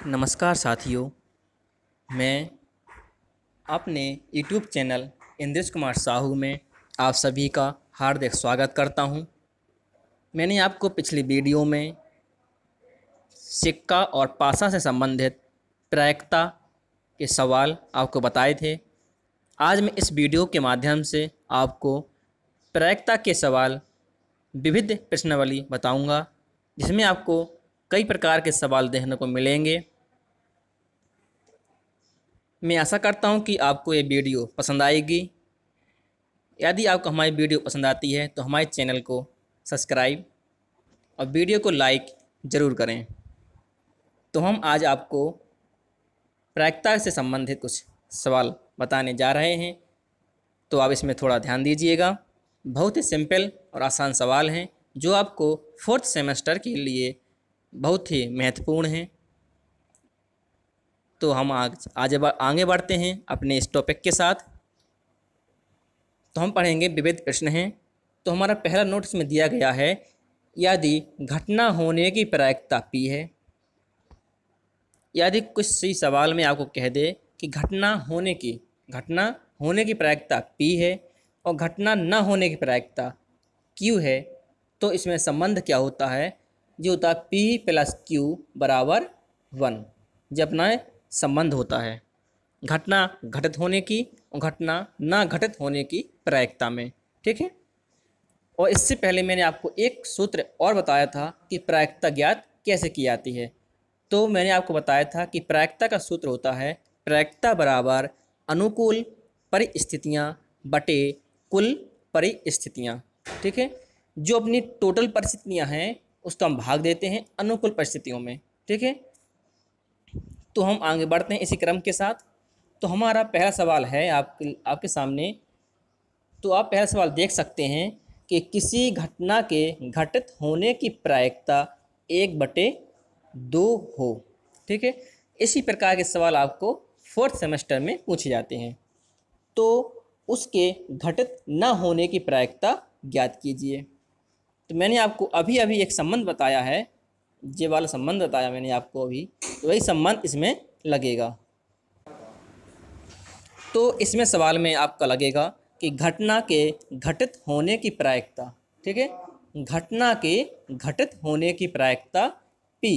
नमस्कार साथियों, मैं अपने यूट्यूब चैनल इंद्रेश कुमार साहू में आप सभी का हार्दिक स्वागत करता हूं। मैंने आपको पिछली वीडियो में सिक्का और पासा से संबंधित प्रायिकता के सवाल आपको बताए थे। आज मैं इस वीडियो के माध्यम से आपको प्रायिकता के सवाल विविध प्रश्नावली बताऊंगा, जिसमें आपको कई प्रकार के सवाल देखने को मिलेंगे। मैं आशा करता हूं कि आपको ये वीडियो पसंद आएगी। यदि आपको हमारी वीडियो पसंद आती है तो हमारे चैनल को सब्सक्राइब और वीडियो को लाइक ज़रूर करें। तो हम आज आपको प्रायिकता से संबंधित कुछ सवाल बताने जा रहे हैं, तो आप इसमें थोड़ा ध्यान दीजिएगा। बहुत ही सिंपल और आसान सवाल हैं जो आपको फोर्थ सेमेस्टर के लिए बहुत ही महत्वपूर्ण हैं। तो हम आज आगे बढ़ते हैं अपने इस टॉपिक के साथ। तो हम पढ़ेंगे विविध प्रश्न हैं। तो हमारा पहला नोट्स में दिया गया है, यदि घटना होने की प्रायिकता P है। यदि कुछ सी सवाल में आपको कह दे कि घटना होने की प्रायिकता P है और घटना न होने की प्रायिकता Q है, तो इसमें संबंध क्या होता है? जो होता है P + Q = 1। जो अपना संबंध होता है घटना घटित होने की और घटना ना घटित होने की प्रायिकता में। ठीक है। और इससे पहले मैंने आपको एक सूत्र और बताया था कि प्रायिकता ज्ञात कैसे की जाती है। तो मैंने आपको बताया था कि प्रायिकता का सूत्र होता है प्रायिकता बराबर अनुकूल परिस्थितियां बटे कुल परिस्थितियां। ठीक है। जो अपनी टोटल परिस्थितियां हैं उसको हम भाग देते हैं अनुकूल परिस्थितियों में। ठीक है। तो हम आगे बढ़ते हैं इसी क्रम के साथ। तो हमारा पहला सवाल है आपके सामने। तो आप पहला सवाल देख सकते हैं कि किसी घटना के घटित होने की प्रायिकता 1/2 हो। ठीक है। इसी प्रकार के सवाल आपको फोर्थ सेमेस्टर में पूछे जाते हैं। तो उसके घटित न होने की प्रायिकता ज्ञात कीजिए। तो मैंने आपको अभी एक संबंध बताया है, ये वाला संबंध बताया मैंने आपको अभी, तो वही संबंध इसमें लगेगा। तो इसमें सवाल में आपका लगेगा कि घटना के घटित होने की प्रायिकता। ठीक है। घटना के घटित होने की प्रायिकता P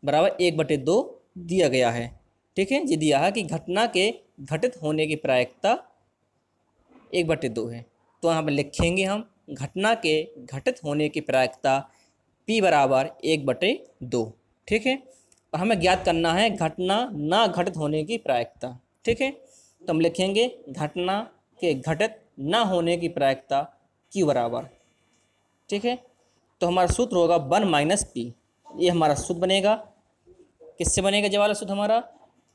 = 1/2 दिया गया है। ठीक है। ये दिया है कि घटना के घटित होने की प्रायिकता 1/2 है। तो यहाँ पर लिखेंगे हम घटना के घटित होने की प्रायिकता P = 1/2। ठीक है। और हमें ज्ञात करना है घटना ना घटित होने की प्रायिकता। ठीक है। तो हम लिखेंगे घटना के घटित ना होने की प्रायिकता Q बराबर। ठीक है। तो हमारा सूत्र होगा 1 - P। ये हमारा सूत्र बनेगा। किससे बनेगा ये वाला सूत्र?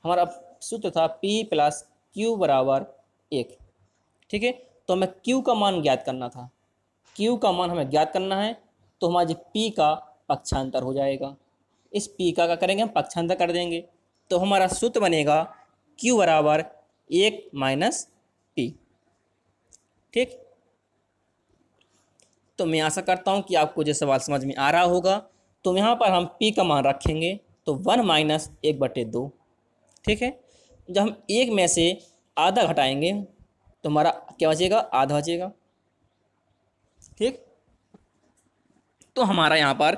हमारा सूत्र था P + Q = 1। ठीक है। तो हमें Q का मान ज्ञात करना था। Q का मान हमें ज्ञात करना है, तो हमारे P का पक्षांतर हो जाएगा। इस P का क्या करेंगे? हम पक्षांतर कर देंगे। तो हमारा सूत्र बनेगा Q = 1 - P। ठीक। तो मैं आशा करता हूँ कि आपको ये सवाल समझ में आ रहा होगा। तो यहाँ पर हम P का मान रखेंगे, तो 1 - 1/2। ठीक है। जब हम 1 में से आधा घटाएंगे तो हमारा क्या बचेगा? आधा बचेगा। ठीक। तो हमारा यहाँ पर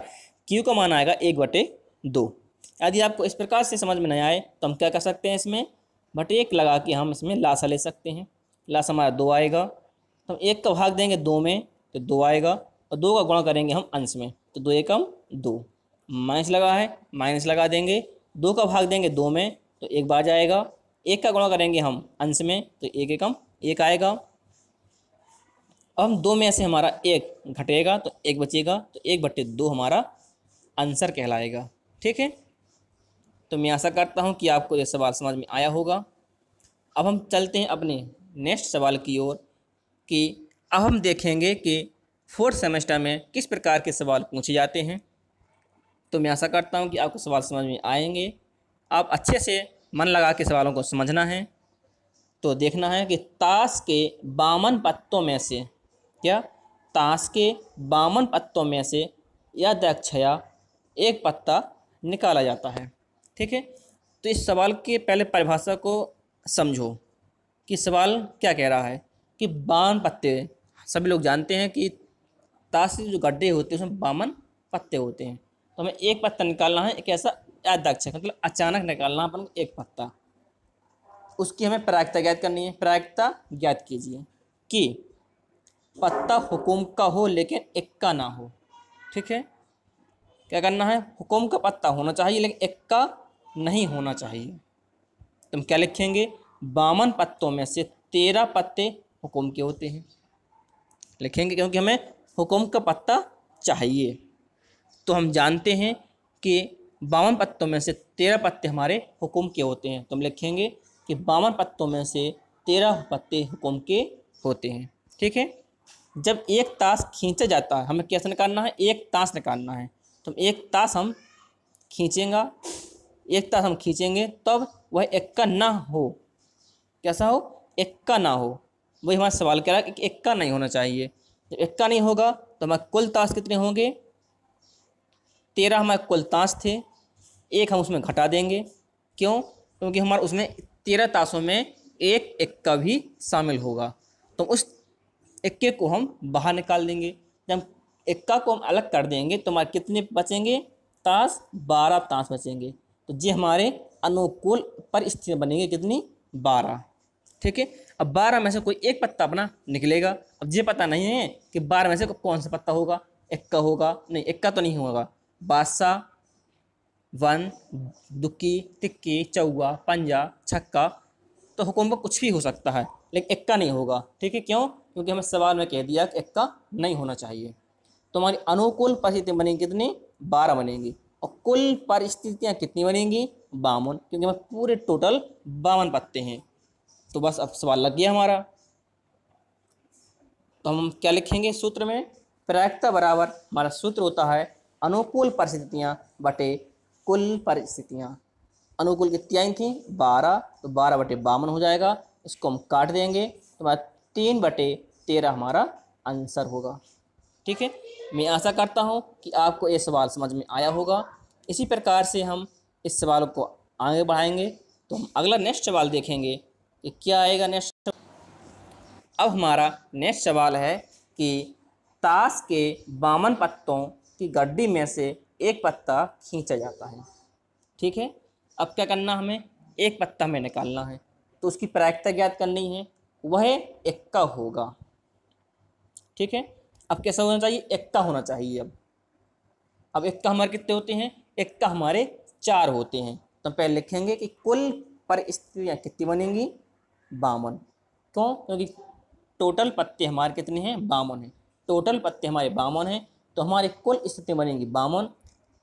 Q का मान आएगा 1/2। यदि आपको इस प्रकार से समझ में नहीं आए तो हम क्या कर सकते हैं? इसमें /1 लगा के हम इसमें लासा ले सकते हैं। लासा हमारा 2 आएगा। तो हम 1 का भाग देंगे 2 में तो 2 आएगा, और 2 का गुणा करेंगे हम अंश में, तो 2 एकम 2। माइनस लगा है, माइनस लगा देंगे। 2 का भाग देंगे 2 में तो 1 बाज आएगा। 1 का गुणा करेंगे हम अंश में तो 1 एकम 1 आएगा। अब हम 2 में से हमारा 1 घटेगा तो 1 बचेगा, तो 1/2 हमारा आंसर कहलाएगा। ठीक है। तो मैं आशा करता हूँ कि आपको यह सवाल समझ में आया होगा। अब हम चलते हैं अपने नेक्स्ट सवाल की ओर कि अब हम देखेंगे कि फोर्थ सेमेस्टर में किस प्रकार के सवाल पूछे जाते हैं। तो मैं आशा करता हूँ कि आपको सवाल समझ में आएंगे। आप अच्छे से मन लगा के सवालों को समझना है। तो देखना है कि ताश के 52 पत्तों में से यदक्षया एक पत्ता निकाला जाता है। ठीक है। तो इस सवाल के पहले परिभाषा को समझो कि सवाल क्या कह रहा है कि 52 पत्ते, सभी लोग जानते हैं कि ताश के जो गड्ढे होते हैं उसमें 52 पत्ते होते हैं। तो हमें एक पत्ता निकालना है, एक ऐसा याददाश्त है, मतलब अचानक निकालना अपन को एक पत्ता, उसकी हमें प्रायिकता ज्ञात करनी है। प्रायिकता ज्ञात कीजिए कि पत्ता हुकुम का हो लेकिन इक्का ना हो। ठीक है, क्या करना है, हुकुम का पत्ता होना चाहिए लेकिन इक्का नहीं होना चाहिए। तुम क्या लिखेंगे, 52 पत्तों में से 13 पत्ते हुकुम के होते हैं, लिखेंगे क्योंकि हमें हुकुम का पत्ता चाहिए। तो हम जानते हैं कि 52 पत्तों में से 13 पत्ते हमारे हुकुम के होते हैं। तो हम लिखेंगे कि 52 पत्तों में से 13 पत्ते हुकुम के होते हैं। ठीक है, जब एक ताश खींचा जाता है, हमें कैसे निकालना है, एक ताश निकालना है। तो एक ताश हम खींचेंगे, एक ताश हम खींचेंगे तब वह इक्का ना हो। कैसा हो, इक्का ना हो। वही हमारा सवाल कह रहा है कि इक्का नहीं होना चाहिए। जब इक्का नहीं होगा तो हमारे कुल ताश कितने होंगे, 13 हमारे कुल ताश थे, एक हम उसमें घटा देंगे। क्यों, क्योंकि हमारे उसमें 13 ताशों में एक इक्का भी शामिल होगा। तो उस इक्के को हम बाहर निकाल देंगे। जब इक्का को हम अलग कर देंगे तो हमारे कितने बचेंगे, ताश, 12 ताश बचेंगे। तो ये हमारे अनुकूल परिस्थितियाँ बनेंगी, कितनी, 12। ठीक है, अब 12 में से कोई एक पत्ता अपना निकलेगा। अब ये पता नहीं है कि 12 में से कौन सा पत्ता होगा, इक्का होगा, नहीं इक्का तो नहीं होगा। बादशाह, वन, दुक्की, तिक्की, चौवा, पंजा, छक्का, तो हुकुम का कुछ भी हो सकता है लेकिन इक्का नहीं होगा। ठीक है, क्यों, क्योंकि हमें सवाल में कह दिया कि इक्का नहीं होना चाहिए। तो हमारी अनुकूल परिस्थितियाँ बनेंगी कितनी, 12 बनेंगी। और कुल परिस्थितियाँ कितनी बनेंगी, 52, क्योंकि हमें पूरे टोटल 52 पत्ते हैं। तो बस अब सवाल लग गया हमारा। तो हम क्या लिखेंगे सूत्र में, प्रायिकता बराबर हमारा सूत्र होता है अनुकूल परिस्थितियाँ बटे कुल परिस्थितियाँ। अनुकूल कितनी आई थी, 12, तो 12 बटे 52 हो जाएगा। इसको हम काट देंगे तो हमारा 3 बटे 13 हमारा आंसर होगा। ठीक है, मैं आशा करता हूँ कि आपको ये सवाल समझ में आया होगा। इसी प्रकार से हम इस सवाल को आगे बढ़ाएंगे। तो हम अगला नेक्स्ट सवाल देखेंगे कि क्या आएगा नेक्स्ट। अब हमारा नेक्स्ट सवाल है कि ताश के 52 पत्तों की गड्डी में से एक पत्ता खींचा जाता है। ठीक है, अब क्या करना, हमें एक पत्ता हमें निकालना है, तो उसकी प्रायिकता ज्ञात करनी है, वह इक्का होगा। ठीक है, अब कैसा होना चाहिए, इक्का होना चाहिए। अब इक्का हमारे कितने होते हैं, इक्का हमारे 4 होते हैं। तो पहले लिखेंगे कि कुल परिस्थितियाँ कितनी बनेंगी, 52। क्यों, क्योंकि टोटल पत्ते हमारे कितने हैं, 52 हैं। टोटल पत्ते हमारे 52 हैं, तो हमारी कुल स्थिति बनेंगी 52।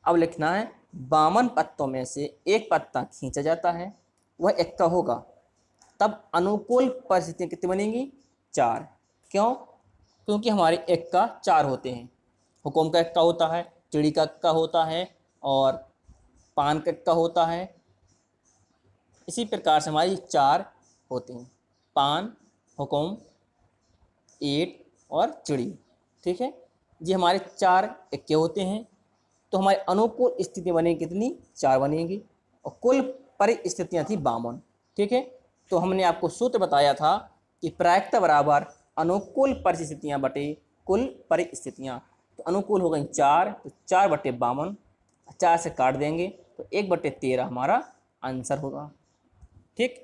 अब लिखना है 52 पत्तों में से एक पत्ता खींचा जाता है, वह इक्का होगा। तब अनुकूल परिस्थितियाँ कितनी बनेंगी, 4। क्यों, क्योंकि हमारे इक्का 4 होते हैं। हुकुम का इक्का होता है, चिड़ी का इक्का होता है और पान का इक्का होता है। इसी प्रकार से हमारी 4 होते हैं, पान, हुकुम, ईंट और चिड़ी। ठीक है, ये हमारे 4 इक्के होते हैं। तो हमारी अनुकूल स्थिति बनेगी कितनी, 4 बनेगी। और कुल परिस्थितियाँ थी 52। ठीक है, तो हमने आपको सूत्र बताया था कि प्रायिकता बराबर अनुकूल परिस्थितियाँ बटे कुल परिस्थितियाँ। तो अनुकूल हो गई 4, तो 4 बटे 52, 4 से काट देंगे तो 1 बटे 13 हमारा आंसर होगा। ठीक,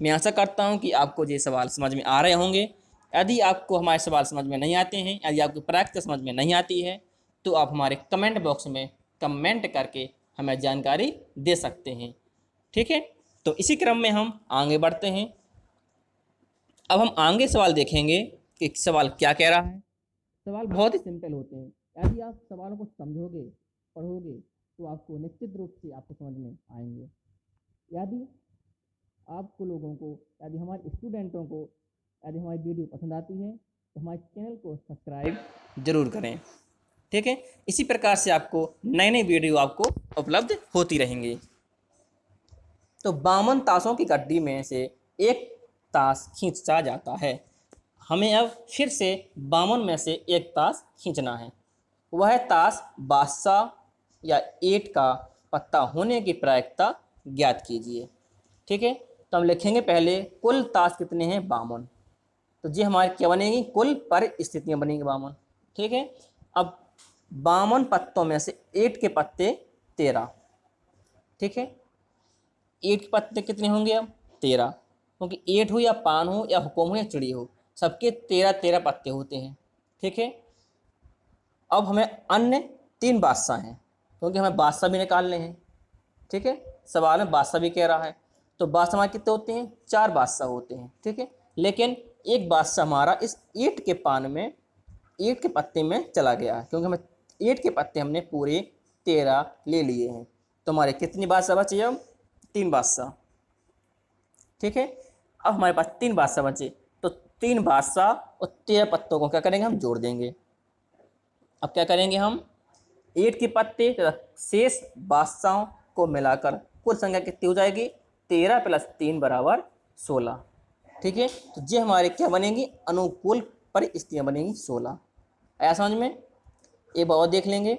मैं आशा करता हूँ कि आपको ये सवाल समझ में आ रहे होंगे। यदि आपको हमारे सवाल समझ में नहीं आते हैं, यदि आपको प्रायिकता समझ में नहीं आती है, तो आप हमारे कमेंट बॉक्स में कमेंट करके हमें जानकारी दे सकते हैं। ठीक है, तो इसी क्रम में हम आगे बढ़ते हैं। अब हम आगे सवाल देखेंगे कि सवाल क्या कह रहा है। सवाल बहुत ही सिंपल होते हैं। यदि आप सवालों को समझोगे, पढ़ोगे, तो आपको निश्चित रूप से आपको समझ में आएंगे। यदि आपको लोगों को, यदि हमारे स्टूडेंटों को, यदि हमारी वीडियो पसंद आती है तो हमारे चैनल को सब्सक्राइब जरूर करें। ठीक है, इसी प्रकार से आपको नई नई वीडियो आपको उपलब्ध होती रहेंगी। तो 52 ताशों की गड्डी में से एक ताश खींचा जाता है। हमें अब फिर से 52 में से एक ताश खींचना है। वह ताश बादशाह या 8 का पत्ता होने की प्रायिकता ज्ञात कीजिए। ठीक है, तो हम लिखेंगे पहले कुल ताश कितने हैं 52। तो ये हमारे क्या बनेगी, कुल परिस्थितियाँ बनेंगी 52। ठीक है, अब 52 पत्तों में से 8 के पत्ते 13। ठीक है, 8 के पत्ते कितने होंगे अब 13, क्योंकि 8 हो या पान हो या हुक्म हो या चिड़ी हो, सबके 13 पत्ते होते हैं। ठीक है, अब हमें अन्य 3 बादशाह हैं, क्योंकि हमें बादशाह भी निकालने हैं। ठीक है, सवाल में बादशाह भी कह रहा है, तो बादशाह हमारे कितने होते हैं, 4 बादशाह होते हैं। ठीक है, लेकिन एक बादशाह हमारा इस 8 के पान में 8 के पत्ते में चला गया है, क्योंकि हमें 8 के पत्ते हमने पूरे 13 ले लिए हैं। तो हमारे कितनी बादशाह बचे, अब 3 बादशाह। ठीक है, अब हमारे पास 3 बादशाह बचे, तो 3 बादशाह और 13 पत्तों को क्या करेंगे, हम जोड़ देंगे। अब क्या करेंगे हम, 8 के पत्ते तथा शेष बादशाहों को मिलाकर कुल संख्या कितनी हो जाएगी, 13 + 3 = 16। ठीक है, तो ये हमारे क्या बनेंगी, अनुकूल परिस्थितियाँ बनेंगी 16। आया समझ में। एक बार और देख लेंगे,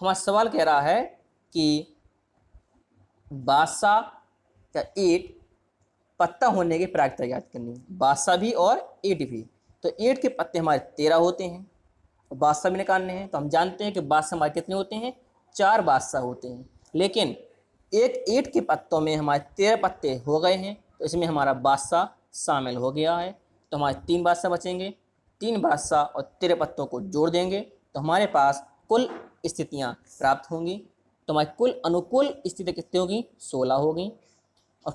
हमारा सवाल कह रहा है कि बादशाह या 8 पत्ता होने की प्रायिकता याद करनी है, बादशाह भी और 8 भी। तो 8 के पत्ते हमारे 13 होते हैं, बादशाह भी निकालने हैं। तो हम जानते हैं कि बादशाह हमारे कितने होते हैं, 4 बादशाह होते हैं, लेकिन एक 8 के पत्तों में हमारे 13 पत्ते हो गए हैं, तो इसमें हमारा बादशाह शामिल हो गया है। तो हमारे 3 बादशाह बचेंगे, 3 बादशाह और 13 पत्तों को जोड़ देंगे, तो हमारे पास कुल स्थितियाँ प्राप्त होंगी। तो हमारी कुल अनुकूल स्थिति कितनी होगी, 16 होगी, और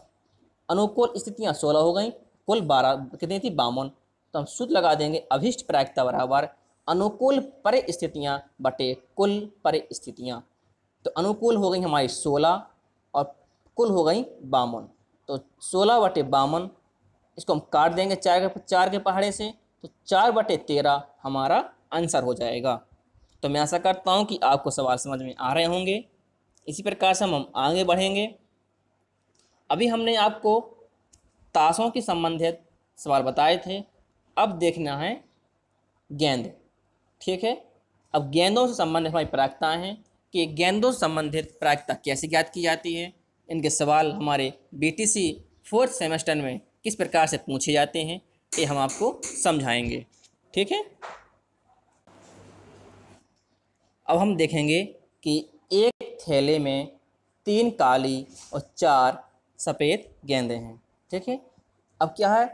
अनुकूल स्थितियाँ 16 हो गई, कुल 12 कितनी थी, 52। तो हम सूत्र लगा देंगे, अभिष्ट प्रायिकता बराबर अनुकूल परिस्थितियाँ बटे कुल परिस्थितियाँ। तो अनुकूल हो गई हमारी 16 और कुल हो गई 52। तो 16/52 इसको हम काट देंगे 4 के पहाड़े से, तो 4/13 हमारा आंसर हो जाएगा। तो मैं आशा करता हूँ कि आपको सवाल समझ में आ रहे होंगे। इसी प्रकार से हम आगे बढ़ेंगे। अभी हमने आपको ताशों के संबंधित सवाल बताए थे, अब देखना है गेंद। ठीक है, अब गेंदों से संबंधित हमारी प्रायिकताएँ हैं कि गेंदों से संबंधित प्रायिकता कैसे ज्ञात की जाती है। इनके सवाल हमारे BTC 4th सेमेस्टर में किस प्रकार से पूछे जाते हैं, ये हम आपको समझाएंगे। ठीक है, अब हम देखेंगे कि एक थैले में 3 काली और 4 सफ़ेद गेंदें हैं। ठीक है, अब क्या है,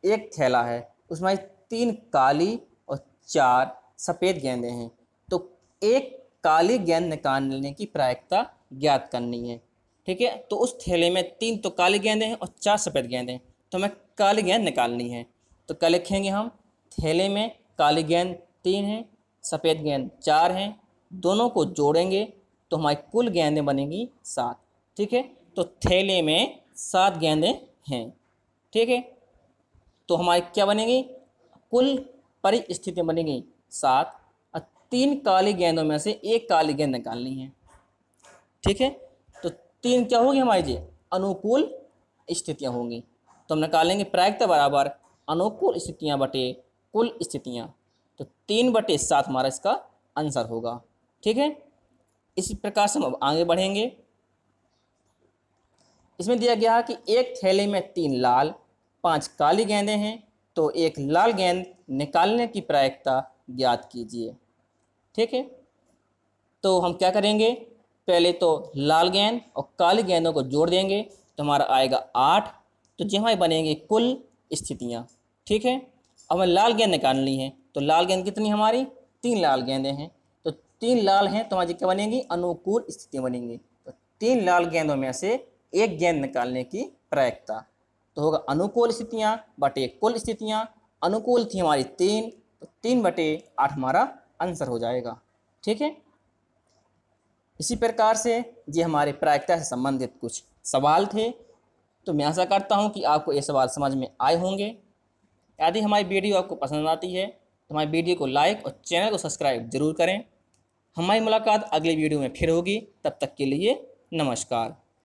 एक थैला है, उसमें 3 काली और 4 सफ़ेद गेंदें हैं। तो एक काली गेंद निकालने की प्रायिकता ज्ञात करनी है। ठीक है, तो उस थैले में 3 तो काली गेंदें हैं और 4 सफ़ेद गेंदें हैं, तो हमें काली गेंद निकालनी है। तो क्या लिखेंगे हम, थैले में काली गेंद 3 हैं, सफ़ेद गेंद 4 हैं, दोनों को जोड़ेंगे तो हमारी कुल गेंदें बनेंगी 7। ठीक है, तो थैले में 7 गेंदें हैं। ठीक है, तो हमारी क्या बनेगी, कुल परिस्थितियाँ बनेंगी 7, और 3 काली गेंदों में से एक काली गेंद निकालनी है। ठीक है, तो 3 क्या होगी हमारी जी, अनुकूल स्थितियाँ होंगी। तो हम निकालेंगे प्रायिकता बराबर अनुकूल स्थितियाँ बटे कुल स्थितियाँ। तो 3/7 हमारा इसका आंसर होगा। ठीक है, इसी प्रकार से हम अब आगे बढ़ेंगे। इसमें दिया गया है कि एक थैले में 3 लाल 5 काली गेंदें हैं, तो एक लाल गेंद निकालने की प्रायिकता ज्ञात कीजिए। ठीक है, तो हम क्या करेंगे, पहले तो लाल गेंद और काली गेंदों को जोड़ देंगे, तो हमारा आएगा 8। तो जो हमारी बनेंगी कुल स्थितियाँ। ठीक है, अब हमें लाल गेंद निकालनी है, तो लाल गेंद कितनी हमारी, 3 लाल गेंदें हैं, तो 3 लाल हैं, तो हमारी क्या बनेंगी, अनुकूल स्थितियाँ बनेंगी। तो 3 लाल गेंदों में से एक गेंद निकालने की प्रायिकता, तो होगा अनुकूल स्थितियाँ बटे कुल स्थितियाँ। अनुकूल थी हमारी 3, तो 3/8 हमारा आंसर हो जाएगा। ठीक है, इसी प्रकार से ये हमारे प्रायिकता से संबंधित कुछ सवाल थे। तो मैं आशा करता हूँ कि आपको ये सवाल समझ में आए होंगे। यदि हमारी वीडियो आपको पसंद आती है तो हमारी वीडियो को लाइक और चैनल को सब्सक्राइब जरूर करें। हमारी मुलाकात अगली वीडियो में फिर होगी, तब तक के लिए नमस्कार।